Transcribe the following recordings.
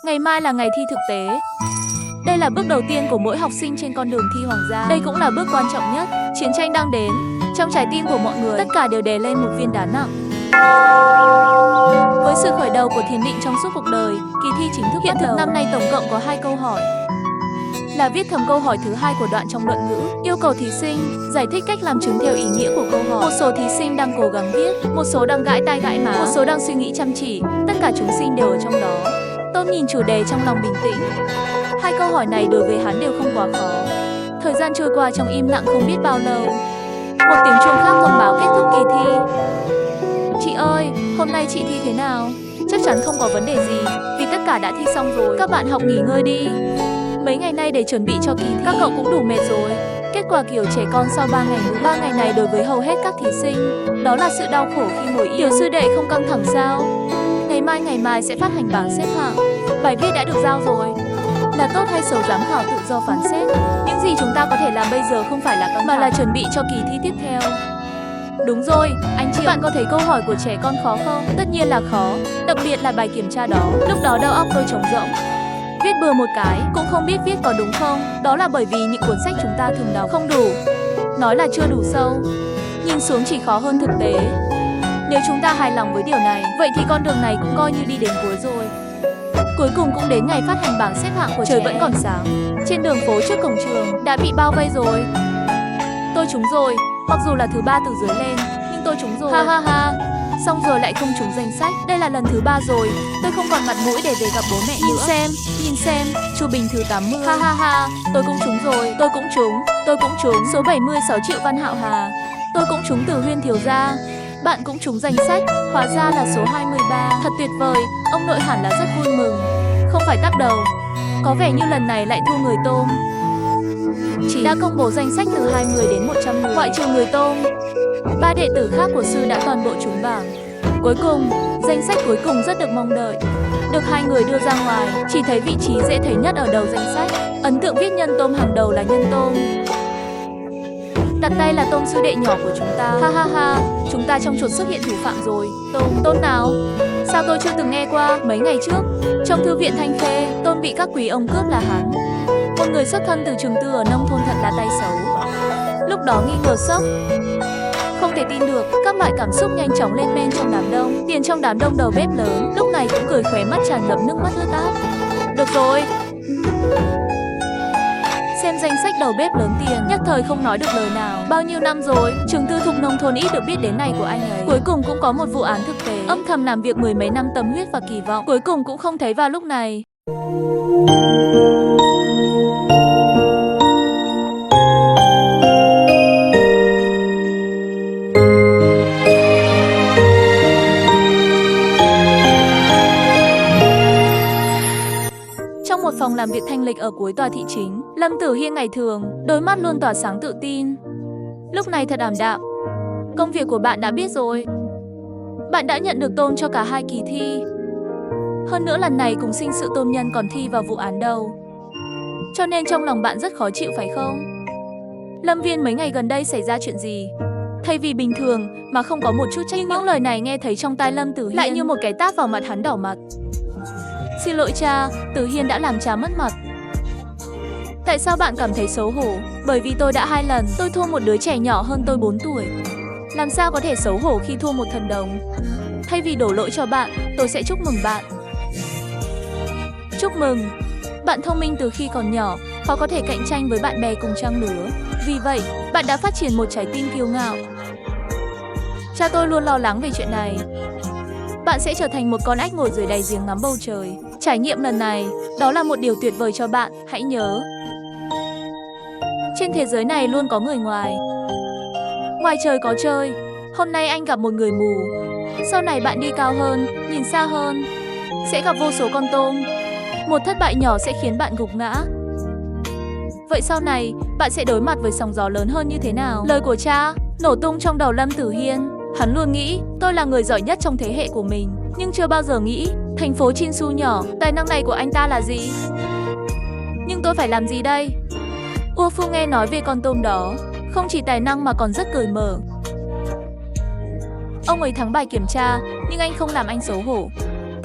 Ngày mai là ngày thi thực tế. Đây là bước đầu tiên của mỗi học sinh trên con đường thi hoàng gia. Đây cũng là bước quan trọng nhất. Chiến tranh đang đến. Trong trái tim của mọi người, tất cả đều đè lên một viên đá nặng. Với sự khởi đầu của thiền định trong suốt cuộc đời, kỳ thi chính thức hiện thực năm nay tổng cộng có 2 câu hỏi. Là viết thầm câu hỏi thứ 2 của đoạn trong luận ngữ, yêu cầu thí sinh giải thích cách làm chứng theo ý nghĩa của câu hỏi. Một số thí sinh đang cố gắng viết, một số đang gãi tai gãi má, một số đang suy nghĩ chăm chỉ, tất cả chúng sinh đều ở trong đó. Tôn nhìn chủ đề trong lòng bình tĩnh. 2 câu hỏi này đối với hắn đều không quá khó. Thời gian trôi qua trong im lặng không biết bao lâu. Một tiếng chuông khác thông báo kết thúc kỳ thi. Chị ơi, hôm nay chị thi thế nào? Chắc chắn không có vấn đề gì, vì tất cả đã thi xong rồi. Các bạn học nghỉ ngơi đi. Mấy ngày nay để chuẩn bị cho kỳ thi, các cậu cũng đủ mệt rồi. Kết quả kiểu trẻ con sau 3 ngày nữa. 3 ngày này đối với hầu hết các thí sinh, đó là sự đau khổ khi ngồi yên. Tiểu sư đệ không căng thẳng sao? Ngày mai sẽ phát hành bảng xếp hạng. Bài viết đã được giao rồi. Là tốt hay xấu giám khảo tự do phán xét. Những gì chúng ta có thể làm bây giờ không phải là căng thẳng, mà là chuẩn bị cho kỳ thi tiếp theo. Đúng rồi, anh chị, bạn có thấy câu hỏi của trẻ con khó không? Tất nhiên là khó, đặc biệt là bài kiểm tra đó. Lúc đó đầu óc tôi trống rỗng. Viết bừa một cái, cũng không biết viết có đúng không. Đó là bởi vì những cuốn sách chúng ta thường đọc không đủ. Nói là chưa đủ sâu. Nhìn xuống chỉ khó hơn thực tế. Nếu chúng ta hài lòng với điều này, vậy thì con đường này cũng coi như đi đến cuối rồi. Cuối cùng cũng đến ngày phát hành bảng xếp hạng của trời vẫn còn sáng. Trên đường phố trước cổng trường đã bị bao vây rồi. Tôi trúng rồi, mặc dù là thứ 3 từ dưới lên, nhưng tôi trúng rồi. Ha ha ha. Xong rồi lại không trúng danh sách. Đây là lần thứ 3 rồi. Tôi không còn mặt mũi để về gặp bố mẹ nữa. Nhìn xem, Chu Bình thứ 80. Ha ha ha. Tôi cũng trúng rồi. Tôi cũng trúng. Số 76 Triệu Văn Hạo Hà. Tôi cũng trúng từ Huyên thiếu gia. Bạn cũng trúng danh sách. Hóa ra là số 23. Thật tuyệt vời. Ông nội hẳn là rất vui mừng. Không phải tắp đầu. Có vẻ như lần này lại thua người Tôm. Chị đã công bố danh sách từ 20 đến 100 người, ngoại trừ người Tôm. 3 đệ tử khác của sư đã toàn bộ trúng bảng. Cuối cùng, danh sách cuối cùng rất được mong đợi. Được 2 người đưa ra ngoài, chỉ thấy vị trí dễ thấy nhất ở đầu danh sách. Ấn tượng viết nhân Tôm hàng đầu là nhân Tôm. Đặt tay là Tôm sư đệ nhỏ của chúng ta. Ha ha ha, chúng ta trong chuột xuất hiện thủ phạm rồi. Tôm nào? Sao tôi chưa từng nghe qua? Mấy ngày trước, trong thư viện Thanh Khê, Tôm bị các quý ông cướp là hắn. Một người xuất thân từ trường tư ở nông thôn thật là tay xấu. Lúc đó nghi ngờ sốc. Không thể tin được, các loại cảm xúc nhanh chóng lên men trong đám đông. Tiền trong đám đông đầu bếp lớn, lúc này cũng cười khóe mắt tràn ngập nước mắt ướt át. Được rồi. Xem danh sách đầu bếp lớn Tiền, nhất thời không nói được lời nào. Bao nhiêu năm rồi, trường tư thục nông thôn ít được biết đến này của anh ấy. Cuối cùng cũng có một vụ án thực tế. Âm thầm làm việc 10 mấy năm tâm huyết và kỳ vọng, cuối cùng cũng không thấy vào lúc này. Trong một phòng làm việc thanh lịch ở cuối tòa thị chính, Lâm Tử Hiên ngày thường, đôi mắt luôn tỏa sáng tự tin. Lúc này thật ảm đạm. Công việc của bạn đã biết rồi. Bạn đã nhận được Tôm cho cả 2 kỳ thi. Hơn nữa lần này cùng sinh sự Tôm Nhân còn thi vào vụ án đầu. Cho nên trong lòng bạn rất khó chịu phải không? Lâm Viên mấy ngày gần đây xảy ra chuyện gì? Thay vì bình thường mà không có một chút trách nhiệm. Những lời này nghe thấy trong tai Lâm Tử Hiên lại như một cái tát vào mặt hắn đỏ mặt. Xin lỗi cha, Tử Hiên đã làm cha mất mặt. Tại sao bạn cảm thấy xấu hổ? Bởi vì tôi đã 2 lần, tôi thua một đứa trẻ nhỏ hơn tôi 4 tuổi. Làm sao có thể xấu hổ khi thua một thần đồng? Thay vì đổ lỗi cho bạn, tôi sẽ chúc mừng bạn. Chúc mừng! Bạn thông minh từ khi còn nhỏ, khó có thể cạnh tranh với bạn bè cùng trang lứa. Vì vậy, bạn đã phát triển một trái tim kiêu ngạo. Cha tôi luôn lo lắng về chuyện này. Bạn sẽ trở thành một con ếch ngồi dưới đáy giếng ngắm bầu trời. Trải nghiệm lần này, đó là một điều tuyệt vời cho bạn, hãy nhớ. Trên thế giới này luôn có người ngoài. Ngoài trời có trời. Hôm nay anh gặp một người mù. Sau này bạn đi cao hơn, nhìn xa hơn, sẽ gặp vô số con tôm. Một thất bại nhỏ sẽ khiến bạn gục ngã. Vậy sau này, bạn sẽ đối mặt với sóng gió lớn hơn như thế nào? Lời của cha nổ tung trong đầu Lâm Tử Hiên. Hắn luôn nghĩ tôi là người giỏi nhất trong thế hệ của mình, nhưng chưa bao giờ nghĩ thành phố Chinsu nhỏ, tài năng này của anh ta là gì. Nhưng tôi phải làm gì đây? Ua Phu nghe nói về con tôm đó, không chỉ tài năng mà còn rất cởi mở. Ông ấy thắng bài kiểm tra, nhưng anh không làm anh xấu hổ.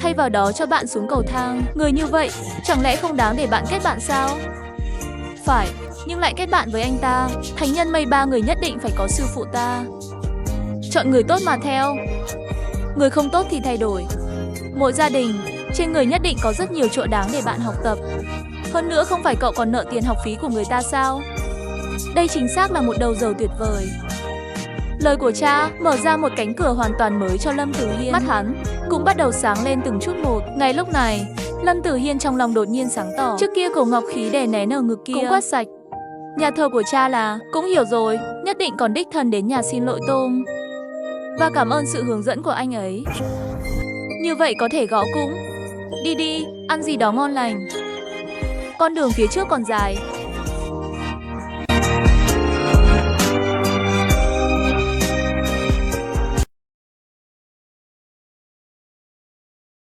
thay vào đó cho bạn xuống cầu thang. Người như vậy, chẳng lẽ không đáng để bạn kết bạn sao? Phải, nhưng lại kết bạn với anh ta. Thánh nhân mây ba người nhất định phải có sư phụ ta. Chọn người tốt mà theo, người không tốt thì thay đổi. Mỗi gia đình, trên người nhất định có rất nhiều chỗ đáng để bạn học tập. Hơn nữa không phải cậu còn nợ tiền học phí của người ta sao? Đây chính xác là một đầu dầu tuyệt vời. Lời của cha mở ra một cánh cửa hoàn toàn mới cho Lâm Tử Hiên. Mắt hắn cũng bắt đầu sáng lên từng chút một. Ngay lúc này, Lâm Tử Hiên trong lòng đột nhiên sáng tỏ. Trước kia cổ ngọc khí đè nén ở ngực kia cũng quét sạch. Nhà thờ của cha là, cũng hiểu rồi, nhất định còn đích thân đến nhà xin lỗi Tôm. Và cảm ơn sự hướng dẫn của anh ấy. Như vậy có thể gõ cũng. Đi đi, ăn gì đó ngon lành. Con đường phía trước còn dài.